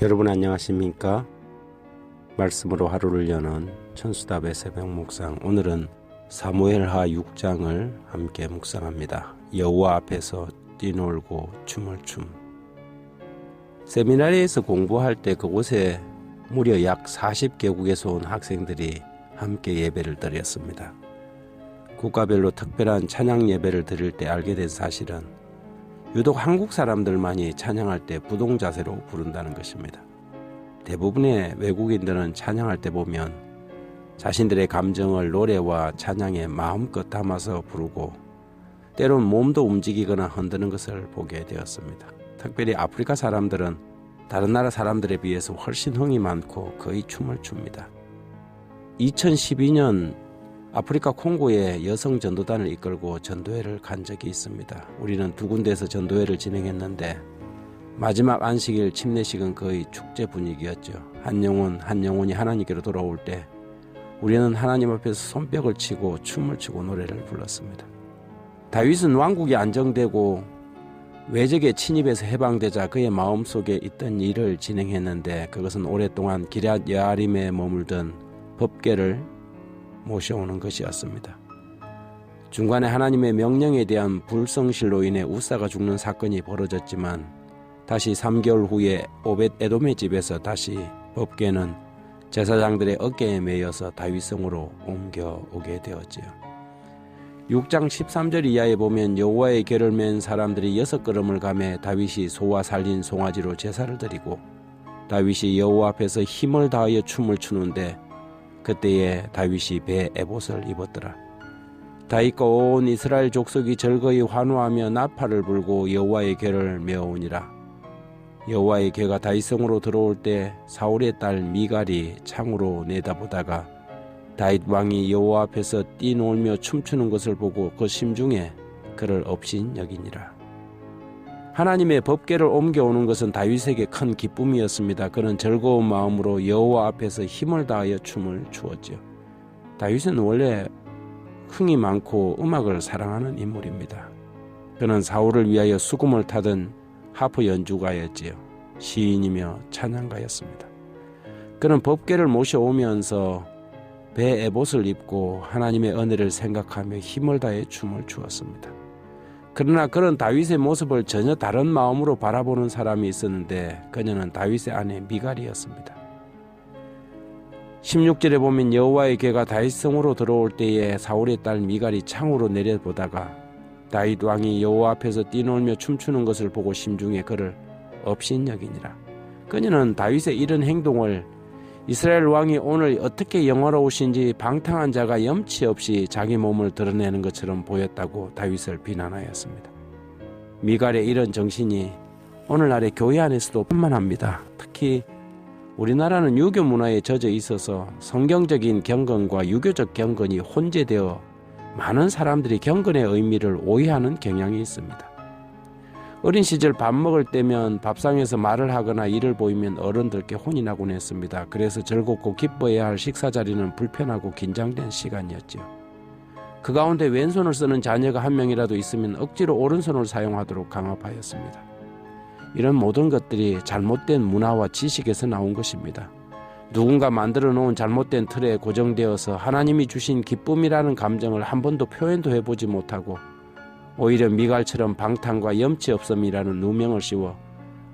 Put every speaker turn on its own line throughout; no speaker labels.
여러분 안녕하십니까? 말씀으로 하루를 여는 천수답의 새벽 묵상, 오늘은 사무엘하 6장을 함께 묵상합니다. 여호와 앞에서 뛰놀고 춤을 춤. 세미나리에서 공부할 때 그곳에 무려 약 40개국에서 온 학생들이 함께 예배를 드렸습니다. 국가별로 특별한 찬양 예배를 드릴 때 알게 된 사실은 유독 한국 사람들만이 찬양할 때 부동 자세로 부른다는 것입니다. 대부분의 외국인들은 찬양할 때 보면 자신들의 감정을 노래와 찬양에 마음껏 담아서 부르고 때론 몸도 움직이거나 흔드는 것을 보게 되었습니다. 특별히 아프리카 사람들은 다른 나라 사람들에 비해서 훨씬 흥이 많고 거의 춤을 춥니다. 2012년 아프리카 콩고에 여성 전도단을 이끌고 전도회를 간 적이 있습니다. 우리는 두 군데에서 전도회를 진행했는데 마지막 안식일 침례식은 거의 축제 분위기였죠. 한 영혼이 하나님께로 돌아올 때 우리는 하나님 앞에서 손뼉을 치고 춤을 추고 노래를 불렀습니다. 다윗은 왕국이 안정되고 외적의 침입에서 해방되자 그의 마음속에 있던 일을 진행했는데 그것은 오랫동안 기럇 여아림에 머물던 법궤를 모셔오는 것이었습니다. 중간에 하나님의 명령에 대한 불성실로 인해 우사가 죽는 사건이 벌어졌지만 다시 3개월 후에 오벳 에돔의 집에서 다시 법궤는 제사장들의 어깨에 매여서 다윗성으로 옮겨오게 되었지요. 6장 13절 이하에 보면 여호와의 궤를 맨 사람들이 6걸음을 가매 다윗이 소와 살린 송아지로 제사를 드리고 다윗이 여호와 앞에서 힘을 다하여 춤을 추는데 그때에 다윗이 배 에봇을 입었더라. 다윗과 온 이스라엘 족속이 즐거이 환호하며 나팔을 불고 여호와의 궤를 메어오니라. 여호와의 궤가 다윗성으로 들어올 때 사울의 딸 미갈이 창으로 내다보다가 다윗 왕이 여호와 앞에서 뛰놀며 춤추는 것을 보고 그 심중에 그를 업신여기니라. 하나님의 법궤를 옮겨오는 것은 다윗에게 큰 기쁨이었습니다. 그는 즐거운 마음으로 여호와 앞에서 힘을 다하여 춤을 추었지요. 다윗은 원래 흥이 많고 음악을 사랑하는 인물입니다. 그는 사울을 위하여 수금을 타던 하프 연주가였지요. 시인이며 찬양가였습니다. 그는 법궤를 모셔오면서 배 에봇을 입고 하나님의 은혜를 생각하며 힘을 다해 춤을 추었습니다. 그러나 그런 다윗의 모습을 전혀 다른 마음으로 바라보는 사람이 있었는데 그녀는 다윗의 아내 미갈이었습니다. 16절에 보면 여호와의 궤가 다윗성으로 들어올 때에 사울의 딸 미갈이 창으로 내려보다가 다윗 왕이 여호와 앞에서 뛰놀며 춤추는 것을 보고 심중에 그를 업신여기니라. 그녀는 다윗의 이런 행동을 이스라엘 왕이 오늘 어떻게 영화로우신지 방탕한 자가 염치 없이 자기 몸을 드러내는 것처럼 보였다고 다윗을 비난하였습니다. 미갈의 이런 정신이 오늘날의 교회 안에서도 만합니다. 특히 우리나라는 유교 문화에 젖어 있어서 성경적인 경건과 유교적 경건이 혼재되어 많은 사람들이 경건의 의미를 오해하는 경향이 있습니다. 어린 시절 밥 먹을 때면 밥상에서 말을 하거나 일을 보이면 어른들께 혼이 나곤 했습니다. 그래서 즐겁고 기뻐해야 할 식사 자리는 불편하고 긴장된 시간이었죠. 그 가운데 왼손을 쓰는 자녀가 한 명이라도 있으면 억지로 오른손을 사용하도록 강압하였습니다. 이런 모든 것들이 잘못된 문화와 지식에서 나온 것입니다. 누군가 만들어 놓은 잘못된 틀에 고정되어서 하나님이 주신 기쁨이라는 감정을 한 번도 표현도 해보지 못하고 오히려 미갈처럼 방탕과 염치 없음이라는 누명을 씌워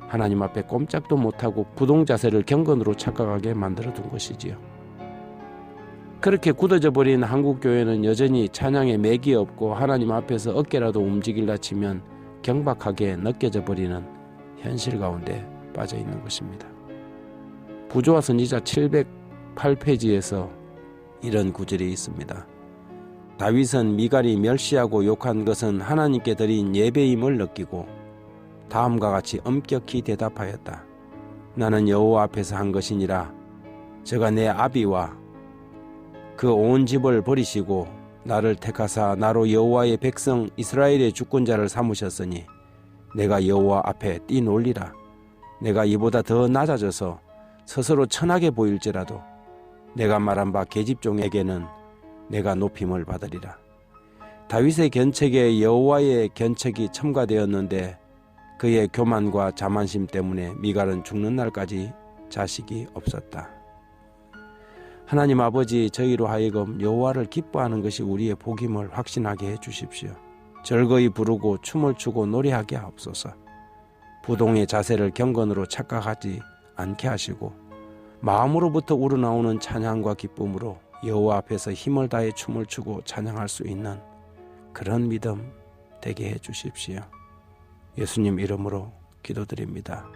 하나님 앞에 꼼짝도 못하고 부동자세를 경건으로 착각하게 만들어둔 것이지요. 그렇게 굳어져 버린 한국교회는 여전히 찬양에 맥이 없고 하나님 앞에서 어깨라도 움직일라 치면 경박하게 느껴져 버리는 현실 가운데 빠져 있는 것입니다. 부조와 선지자 708페이지에서 이런 구절이 있습니다. 다윗은 미갈이 멸시하고 욕한 것은 하나님께 드린 예배임을 느끼고 다음과 같이 엄격히 대답하였다. 나는 여호와 앞에서 한 것이니라. 저가 내 아비와 그 온 집을 버리시고 나를 택하사 나로 여호와의 백성 이스라엘의 주권자를 삼으셨으니 내가 여호와 앞에 뛰놀리라. 내가 이보다 더 낮아져서 스스로 천하게 보일지라도 내가 말한 바 계집종에게는 내가 높임을 받으리라. 다윗의 견책에 여호와의 견책이 첨가되었는데 그의 교만과 자만심 때문에 미갈은 죽는 날까지 자식이 없었다. 하나님 아버지, 저희로 하여금 여호와를 기뻐하는 것이 우리의 복임을 확신하게 해주십시오. 즐거이 부르고 춤을 추고 노래하게 하옵소서. 부동의 자세를 경건으로 착각하지 않게 하시고 마음으로부터 우러나오는 찬양과 기쁨으로 여호와 앞에서 힘을 다해 춤을 추고 찬양할 수 있는 그런 믿음 되게 해주십시오. 예수님 이름으로 기도드립니다.